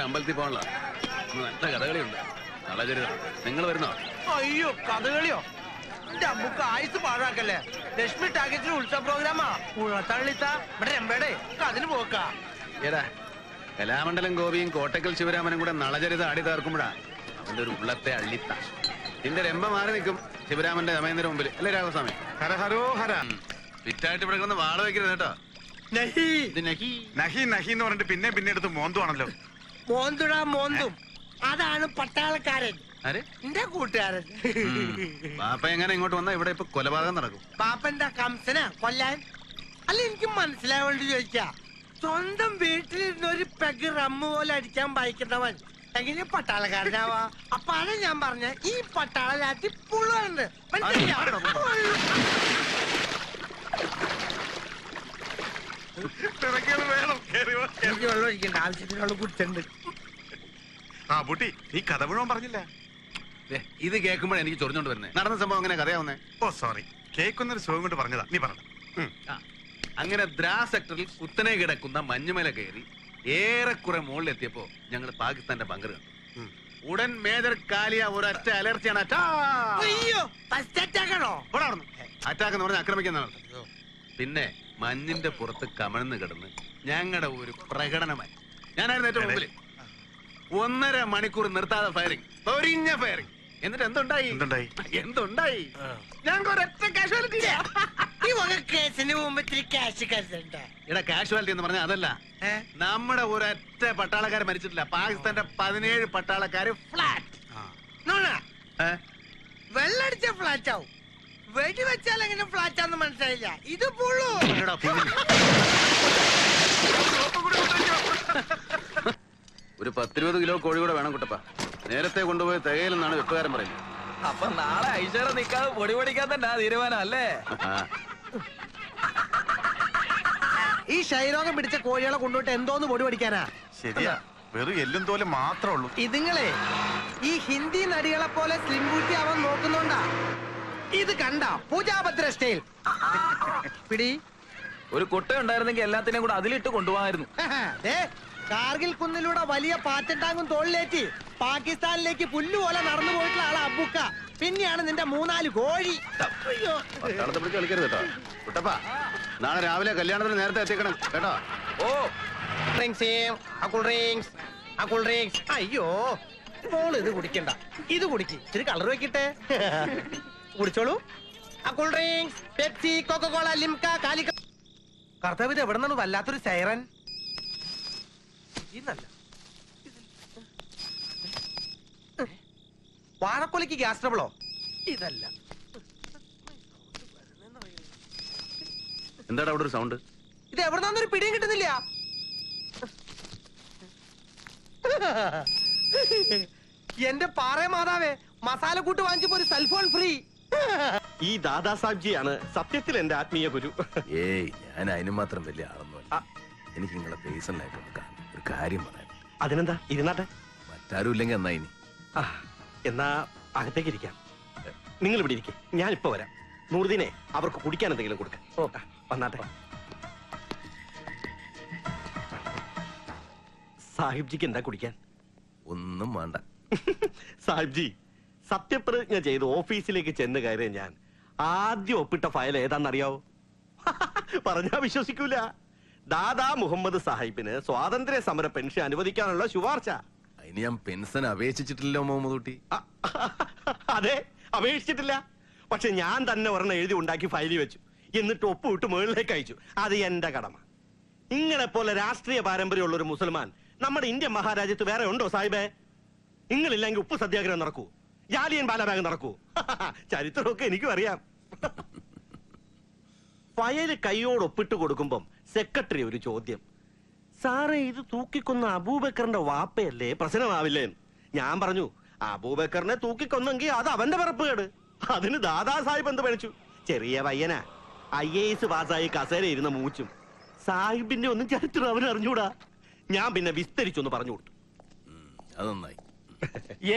അമ്പലത്തിൽ പോകാനുള്ള നല്ല കഥകളിയുണ്ട്. നളചരിതം. നിങ്ങൾ വരുന്നോ? അയ്യോ, കഥകളിയോ? എന്റെ അമ്മക്ക് ആയുസ് പാഴാക്കല്ലേ. ലക്ഷ്മി ടാക്കറ്റിന് ഉത്സവ പ്രോഗ്രാമാ. ഉഴത്തള്ളിത്ത ഇവിടെ രമ്പേടെ അതിന് പോക്കാ. ഏടാ, കലാമണ്ഡലം ഗോപിയും കോട്ടക്കൽ ശിവരാമനും കൂടെ നളചരിതം ആടി തീർക്കുമ്പോഴാ അവന്റെ ഒരു ഉള്ളത്തെ അള്ളിത്ത. നിന്റെ രമ്പ മാറി നിൽക്കും ശിവരാമന്റെ സമയത്തിന് മുമ്പിൽ അല്ലേ രാഘവസ്വാമി? ഹരഹരോ ഹര. ഫിറ്റായിട്ട് ഇവിടെ കിടന്ന് വാള വെക്കരുത് കേട്ടോ. നഹി നഹി എന്ന് പറഞ്ഞിട്ട് പിന്നെ എടുത്ത് മോന്തുവാണല്ലോ. മോന്തുടാ മോന്തും. അതാണ് പട്ടാളക്കാരൻ, ആര്? എന്റെ കൂട്ടുകാരൻ. പാപ്പ എങ്ങനെ ഇങ്ങോട്ട് വന്നാ ഇവിടെ ഇപ്പൊ കൊലപാതകം നടക്കും. പാപ്പന്റെ കംസന കൊല്ലാൻ? അല്ല, എനിക്ക് മനസ്സിലായ വേണ്ടി ചോദിക്കാ. സ്വന്തം വീട്ടിലിരുന്ന് ഒരു പെഗ് റമ്മ് പോലെ അടിക്കാൻ വായിക്കുന്നവൻ എങ്ങനെ പട്ടാളക്കാരനാവാ? അപ്പാണ് ഞാൻ പറഞ്ഞ ഈ പട്ടാളത്തി പുള്ളുണ്ട്. എനിക്ക് വെള്ളം ഒഴിക്കണ്ട, ആവശ്യത്തിനുള്ള കുറ്റുണ്ട്. ആ ബുട്ടി, ഈ കഥ മുഴുവൻ പറഞ്ഞില്ല. ഇത് കേൾക്കുമ്പോഴേ എനിക്ക് ചൊറിഞ്ഞോണ്ട് വരുന്നേ. നടന്ന സംഭവം അങ്ങനെ കഥയാവുന്നേ? ഓ സോറി, കേൾക്കുന്നൊരു സുഖം കൊണ്ട് പറഞ്ഞതാ. നീ പറഞ്ഞു. അങ്ങനെ ദ്രാസ് സെക്ടറിൽ കുത്തനെ കിടക്കുന്ന മഞ്ഞുമല കയറി ഏറെക്കുറെ മുകളിലെത്തിയപ്പോ ഞങ്ങൾ പാകിസ്ഥാന്റെ ബങ്കർ കണ്ടു. ഉടൻ മേജർ കാലിയ ഒരൊറ്റ അലർച്ചയാണ്. അറ്റാക്ക് എന്ന് പറഞ്ഞാൽ ആക്രമിക്കുന്നതാണ്. പിന്നെ മഞ്ഞിന്റെ പുറത്ത് കമഴ്ന്ന് കിടന്ന് ഞങ്ങളുടെ ഒരു പ്രകടനമായി. ഞാനായിരുന്നു ഏറ്റവും മുമ്പിൽ. 1.5 മണിക്കൂർ നിർത്താതെ ഫയറിംഗ്, പൊരിഞ്ഞ ഫയറിംഗ്. എന്നിട്ട് എന്തുണ്ടായി? ഞങ്ങൾക്ക് ഒരൊറ്റ കാഷ്വാലിറ്റി. കാഷ്വാലിറ്റി എന്ന് പറഞ്ഞാൽ അതല്ല, നമ്മുടെ ഒരൊറ്റ പട്ടാളക്കാര് മരിച്ചിട്ടില്ല. പാകിസ്ഥാന്റെ 17 പട്ടാളക്കാര് ഫ്ലാറ്റ്. വെള്ളടിച്ച ഫ്ലാറ്റ് ആവും, വെടിവെച്ചാൽ എങ്ങനെ ഫ്ലാറ്റ് ആണെന്ന് മനസ്സിലായില്ല. ഇത് പുള്ളു. ഒരു 10-20 കിലോ കോഴി കൂടെ വേണം കുട്ടപ്പ. നേരത്തെ കൊണ്ടുപോയി തികയിലെന്നാണ് വെപ്പുകാരൻ പറയുന്നത്. അപ്പൊ നാളെ ഐശ്വര്യ നിക്കാതെ പൊടി പൊടിക്കാൻ തന്നെ തീരുമാനം അല്ലേ? ഈ ക്ഷയരോഗം പിടിച്ച കോഴികളെ കൊണ്ടുപോയിട്ട് എന്തോന്ന് പൊടി പഠിക്കാനാ? ശരിയാ, വെറും എല്ലും തോലും മാത്രമേ ഉള്ളൂ. ഇതുങ്ങളെ ഈ ഹിന്ദി നടികളെ പോലെ സ്ലിം ബ്യൂട്ടി അവൻ നോക്കുന്നുണ്ടാ. ഇത് കണ്ട പൂജാഭദ്ര സ്റ്റൈൽ പിടി. ഒരു കുട്ട ഉണ്ടായിരുന്നെങ്കിൽ എല്ലാത്തിനെയും കൂടെ അതിലിട്ട് കൊണ്ടുപോകായിരുന്നു. കാർഗിൽ കുന്നിലൂടെ വലിയ പാറ്റൻ ടാങ്കും തോളിലേറ്റി പാകിസ്ഥാനിലേക്ക് പുല്ലുപോലെ നടന്നു പോയിട്ടുള്ള ആളെ അബുക്ക. പിന്നെയാണ് നിന്റെ 3-4 കോഴി. പട്ടാളത്തെ പിടിച്ച് കളിക്കരുത് കേട്ടോ കുട്ടപ്പ. നാളെ രാവിലെ കല്യാണത്തിന് നേരത്തെ എത്തിക്കണം കേട്ടോ. ഓ, അയ്യോ മോള് ഇത് കുടിക്കണ്ട, ഇത് കുടിക്ക്. ഇച്ചിരി കളർ വെക്കിട്ടെ. കുടിച്ചോളൂ. Cool drinks, Pepsi, Coca Cola, Limca, കാലിക്ക. കർത്താവ്, ഇത് എവിടെ നിന്നാണ് വല്ലാത്തൊരു സൈറൻ? വാഴക്കൊലയ്ക്ക് ഗ്യാസ് ട്രബിളോ? ഇതല്ല. എന്താടാ അവിടെ ഒരു സൗണ്ട്? ഇത് എവിടെന്നൊരു പിടിയും കിട്ടുന്നില്ല. എന്റെ പാറ മാതാവേ, മസാല കൂട്ട് വാങ്ങിച്ചപ്പോ ഒരു സെൽഫോൺ ഫ്രീ. ഈ ദാദാ സാബ്ജിയാണ് സത്യത്തിൽ എന്റെ ആത്മീയ ഗുരു. ഏയ്, ഞാൻ അതിന് മാത്രം വലിയ ആളൊന്നുമല്ല. എനിക്ക് നിങ്ങളെ പേഴ്സണലായിട്ട് ഒരു കാര്യം പറയാം. അതിനെന്താ, ഇരുന്നാട്ടെ. മറ്റാരും ഇല്ലെങ്കിൽ എന്നാ ഇനി. എന്നാ അകത്തേക്ക് ഇരിക്കാം. നിങ്ങൾ ഇവിടെ ഇരിക്കെ, ഞാൻ ഇപ്പൊ വരാം. നൂറുദ്ദീനെ അവർക്ക് കുടിക്കാൻ എന്തെങ്കിലും കൊടുക്കാം. ഓ, വന്നാട്ടെ. സാഹിബ്ജിക്ക് എന്താ കുടിക്കാൻ? ഒന്നും വേണ്ട. സാഹിബ്ജി, സത്യപ്രതിജ്ഞ ചെയ്ത് ഓഫീസിലേക്ക് ചെന്ന് കയറിയ ഞാൻ ആദ്യം ഒപ്പിട്ട ഫയൽ ഏതാണെന്നറിയാവോ? പറഞ്ഞാ വിശ്വസിക്കൂല. ദാദാ മുഹമ്മദ് സാഹിബിന് സ്വാതന്ത്ര്യ സമര പെൻഷൻ അനുവദിക്കാനുള്ള ശുപാർശ. അതിന് ഞാൻ പെൻഷൻ അപേക്ഷിച്ചിട്ടില്ലല്ലോ മുഹമ്മദ് കുട്ടി. അതെ, അപേക്ഷിച്ചിട്ടില്ല. പക്ഷെ ഞാൻ തന്നെ ഒരെണ്ണം എഴുതി ഉണ്ടാക്കി ഫയലിൽ വെച്ചു. എന്നിട്ട് ഒപ്പിട്ട് മുകളിലേക്ക് അയച്ചു. അത് എന്റെ കടമ. ഇങ്ങളെ പോലെ രാഷ്ട്രീയ പാരമ്പര്യമുള്ള ഒരു മുസൽമാൻ നമ്മുടെ ഇന്ത്യൻ മഹാരാജ്യത്ത് വേറെ ഉണ്ടോ സാഹിബേ? നിങ്ങളില്ലെങ്കിൽ ഉപ്പ് സത്യാഗ്രഹം നടക്കൂ, ജാലിയൻ ബാലാബാഗ് നടക്കൂ. ചരിത്രമൊക്കെ എനിക്കും അറിയാം. ഫയല് കൈയോട് ഒപ്പിട്ട് കൊടുക്കുമ്പം സെക്രട്ടറി ഒരു ചോദ്യം, സാറേ ഇത് തൂക്കിക്കൊന്ന അബൂബക്കറിന്റെ വാപ്പയല്ലേ, പ്രശ്നമാവില്ലേ? ഞാൻ പറഞ്ഞു, അബൂബക്കറിനെ തൂക്കിക്കൊന്നെങ്കിൽ അത് അവന്റെ പിറപ്പുകേട്. അതിന് ദാദാ സാഹിബ് എന്ത് പണിച്ചു? ചെറിയ പയ്യനാ, IAS പാസ്സായി കസേര ഇരുന്ന മൂച്ചും. സാഹിബിന്റെ ഒന്നും ചരിത്രം അവന് അറിഞ്ഞൂടാ. ഞാൻ പിന്നെ വിസ്തരിച്ചൊന്ന് പറഞ്ഞു കൊടുത്തു. അതൊന്നായി.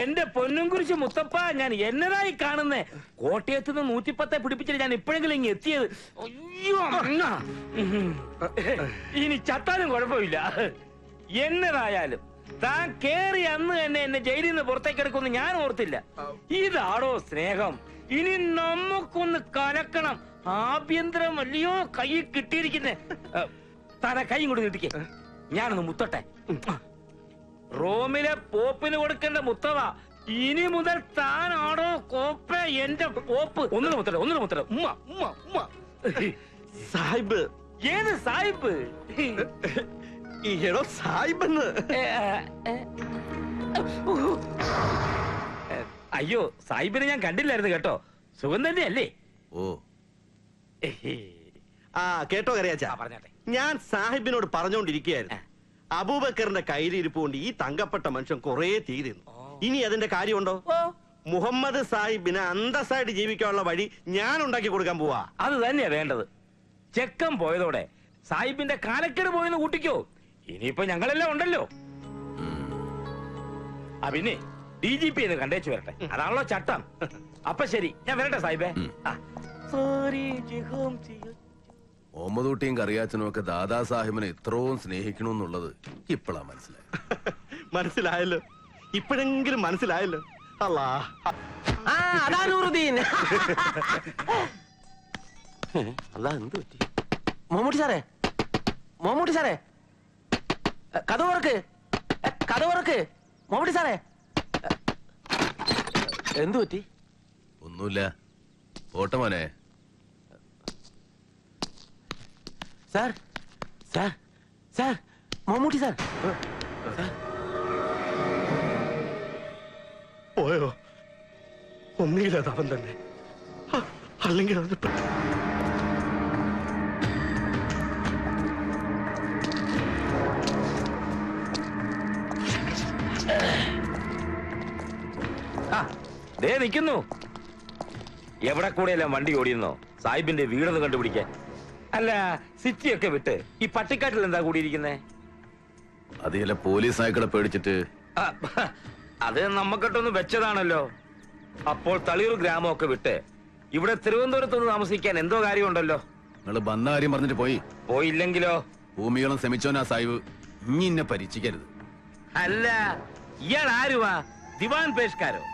എന്റെ പൊന്നും കുറിച്ച് മുത്തപ്പ, ഞാൻ എന്നതായി കാണുന്നേ? കോട്ടയത്ത് നിന്ന് 110 പിടിപ്പിച്ചിട്ട് ഞാൻ ഇപ്പോഴെങ്കിലും ഇങ്ങ് എത്തിയത്. അയ്യോ, ഇനി ചത്താലും കുഴപ്പമില്ല. എന്നതായാലും താൻ കേറി അന്ന് തന്നെ എന്നെ ജയിലിൽ നിന്ന് പുറത്തേക്ക് എടുക്കുമെന്ന് ഞാൻ ഓർത്തില്ല. ഇതാണോ സ്നേഹം? ഇനി നമുക്കൊന്ന് കലക്കണം. ആഭ്യന്തരം അല്ലയോ കൈ കിട്ടിയിരിക്കുന്നേ. താനെ കൈ കൊണ്ട് കിട്ടിക്കേ, ഞാനൊന്ന് മുത്തട്ടെ. റോമിലെ പോപ്പിന് കൊടുക്കേണ്ട മുത്തവാ. ഇനി മുതൽ താനാണോ കോപ്പ എന്റെ പോപ്പ്? ഒന്നിന് മുത്തട്ടെ, ഒന്നിന് മുത്തട്ടെ. ഉമ്മ ഉമ്മ ഉമ്മ. സാഹിബ്. ഏത് സാഹിബ്? ഈടോ സാഹിബെന്ന്. അയ്യോ, സാഹിബിനെ ഞാൻ കണ്ടില്ലായിരുന്നു കേട്ടോ. സുഖം തന്നെയല്ലേ? ഓ, ആ കേട്ടോ കറിയാച്ച, പറഞ്ഞാട്ടെ. ഞാൻ സാഹിബിനോട് പറഞ്ഞുകൊണ്ടിരിക്കുകയായിരുന്നു, അബൂബക്കറിന്റെ കയ്യിലിരിപ്പ് കൊണ്ട് ഈ തങ്കപ്പെട്ട മനുഷ്യൻ കുറെ തീരുന്നു. ഇനി അതിന്റെ കാര്യമുണ്ടോ? മുഹമ്മദ് സാഹിബിന് അന്തസ്സായിട്ട് ജീവിക്കാനുള്ള വഴി ഞാൻ ഉണ്ടാക്കി കൊടുക്കാൻ പോവാ. അത് തന്നെയാ വേണ്ടത്. ചെക്കൻ പോയതോടെ സാഹിബിന്റെ കാലക്കേട് പോയെന്ന് കൂട്ടിക്കോ. ഇനിയിപ്പോ ഞങ്ങളെല്ലാം ഉണ്ടല്ലോ. പിന്നെ DGP എന്ന് കണ്ടേച്ചു വരട്ടെ, അതാണല്ലോ ചട്ടം. അപ്പൊ ശരി, ഞാൻ വരട്ടെ സാഹിബേ. ഓമദൂട്ടിയും കറിയാച്ചനും ഒക്കെ ദാദാ സാഹിബിനെ ഇത്രയും സ്നേഹിക്കണമെന്നുള്ളത് ഇപ്പോഴാ മനസ്സിലായി. മനസ്സിലായല്ലോ, ഇപ്പോഴെങ്കിലും മനസ്സിലായല്ലോ. അല്ലാ, അതാ നൂറുദ്ദീൻ. അല്ലാ, എന്ത് പറ്റി? മമ്മൂട്ടി സാറേ, മമ്മൂട്ടി സാറേ, കഥ ഉറക്ക്, കഥ ഉറക്ക്. മമ്മൂട്ടി സാറേ, എന്തു പറ്റി? ഒന്നുമില്ല, പോട്ടെ മോനെ. Sir, sir, sir, Mammootty sir. പോയോ? ഒന്നുകിൽ അത് അവൻ തന്നെ, അല്ലെങ്കിൽ അത് ദേ നിൽക്കുന്നു. എവിടെ കൂടെയെല്ലാം വണ്ടി ഓടിയിരുന്നോ സാഹിബിന്റെ വീടൊന്ന് കണ്ടുപിടിക്കാൻ? അല്ല, സിറ്റിയൊക്കെ വിട്ട് ഈ പട്ടിക്കാട്ടിൽ എന്താ കൂടിയിരിക്കുന്നേ? അത് ചില പോലീസ് നായ്ക്കളെ പേടിച്ചിട്ട്. അത് നമ്മക്കിട്ടൊന്ന് വെച്ചതാണല്ലോ. അപ്പോൾ തളിയൂർ ഗ്രാമമൊക്കെ വിട്ട് ഇവിടെ തിരുവനന്തപുരത്തൊന്ന് താമസിക്കാൻ എന്തോ കാര്യമുണ്ടല്ലോ. നിങ്ങള് വന്ന കാര്യം പറഞ്ഞിട്ട് പോയി. പോയില്ലെങ്കിലോ? ഭൂമിയോളം ശ്രമിച്ചോനാ സാഹിബ്, ഇനി എന്നെ പരീക്ഷിക്കരുത്. അല്ല, ഇയാൾ ആരുവാ? ദിവാൻ പേഷ്കാരോ?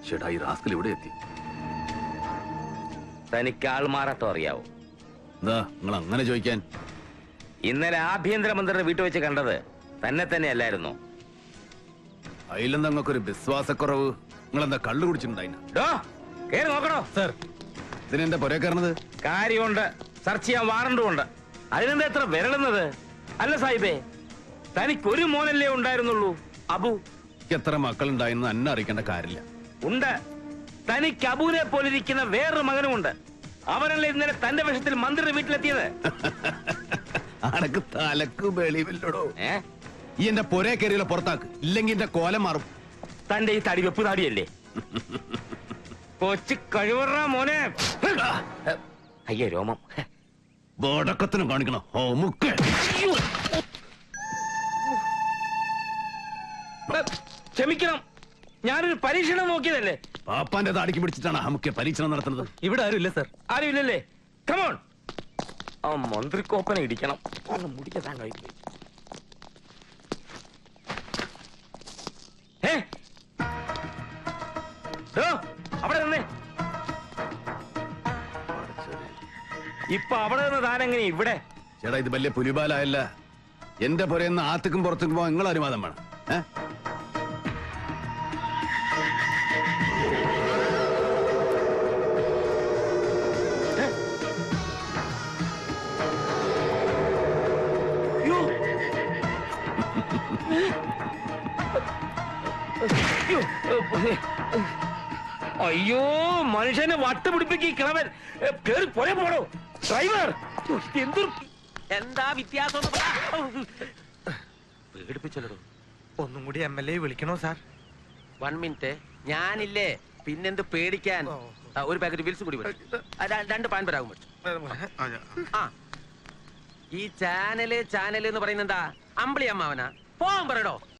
ചേട്ടാ, ഈ റാസ്കൽ ഇവിടെ എത്തി. തനിക്ക് ആൾമാറാട്ടം അറിയാവോ? എന്താ നിങ്ങൾ അങ്ങനെ ചോദിക്കാൻ? ഇന്നലെ ആഭ്യന്തരമന്ത്രിയുടെ വീട്ടിൽ വെച്ച് കണ്ടത് തന്നെ അല്ലായിരുന്നോ? അതിലെന്താ നിങ്ങൾക്കൊരു വിശ്വാസക്കുറവ്? നിങ്ങളെന്താ കള്ളു കുടിച്ചിട്ടുണ്ടായിന? കേറി നോക്കണോ? സർ, ഇതിനെന്താ പുറകെ കയറുന്നത്? കാര്യമുണ്ട്, സെർച്ച് ചെയ്യാൻ വാറണ്ടും ഉണ്ട്. അതിനെന്താ എത്ര വിരളുന്നത്? അല്ല സാഹിബേ, തനിക്കൊരു മോനല്ലേ ഉണ്ടായിരുന്നുള്ളൂ, അബു? എത്ര മക്കളുണ്ടായെന്ന് എന്നെ അറിയിക്കേണ്ട കാര്യമില്ല. ഉണ്ട്. തനിക്ക് അബുവിനെ പോലിരിക്കുന്ന വേറൊരു മകനുമുണ്ട്. അവനല്ലേ ഇന്നലെ തന്റെ വേഷത്തിൽ മന്ത്രിയുടെ വീട്ടിലെത്തിയത്? അനക്ക് തലക്ക് വെളിവില്ലടോ. ഈ എന്റെ പുരേ കയറിയുള്ള പുറത്താക്ക്, ഇല്ലെങ്കിൽ എന്റെ കോലം മാറും. തന്റെ ഈ തടി വെപ്പ് താടിയല്ലേ? കൊച്ചു കഴിവറ മോനെ. അയ്യേ, രോമം. ബോടക്കത്തിനും കാണിക്കണം. ഓ മുക്ക്. ക്ഷമിക്കണം, ഞാനൊരു പരീക്ഷണം നോക്കിയതല്ലേ. പാപ്പാന്റെ താടിക്ക് പിടിച്ചിട്ടാണ് നമുക്ക് പരീക്ഷണം നടത്തുന്നത്. ഇവിടെ ആരും ഇല്ല സാർ. ആരുമില്ലല്ലേ? കമോൺ. ആ മന്ത്രിക്കോപ്പനെ ഇടിക്കണം. ഒന്ന് മുടിക്കാൻ കഴിയും. അവിടെ നിന്നേ. ഇപ്പൊ അവിടെ നിന്ന് താനെങ്ങനെ ഇവിടെ? ചേട്ടാ, ഇത് വലിയ പുലിബാലായല്ല. എന്റെ പുരയെന്ന് ആത്തുക്കും പുറത്തേക്കും പോകാൻ നിങ്ങൾ അനുവാദം വേണം. അയ്യോ, മനുഷ്യനെ വട്ടുപിടിപ്പിക്ക് കിളവൻ. കേറി പോരെ പോടോ ഡ്രൈവർ. എന്താ വ്യത്യാസം? പേടിപ്പിച്ചല്ലോ. ഒന്നും കൂടി MLA വിളിക്കണോ സാർ? 1 മിനിറ്റ്. ഞാനില്ലേ, പിന്നെന്ത് പേടിക്കാൻ? ഒരു പാക്കറ്റ് വിൽസ് കൂടി വരും. 2 പാൻ പരാകും. ആ, ഈ ചാനല് എന്ന് പറയുന്നത് എന്താ? അമ്പിളി അമ്മാവനാ? പോവാൻ പറയടോ.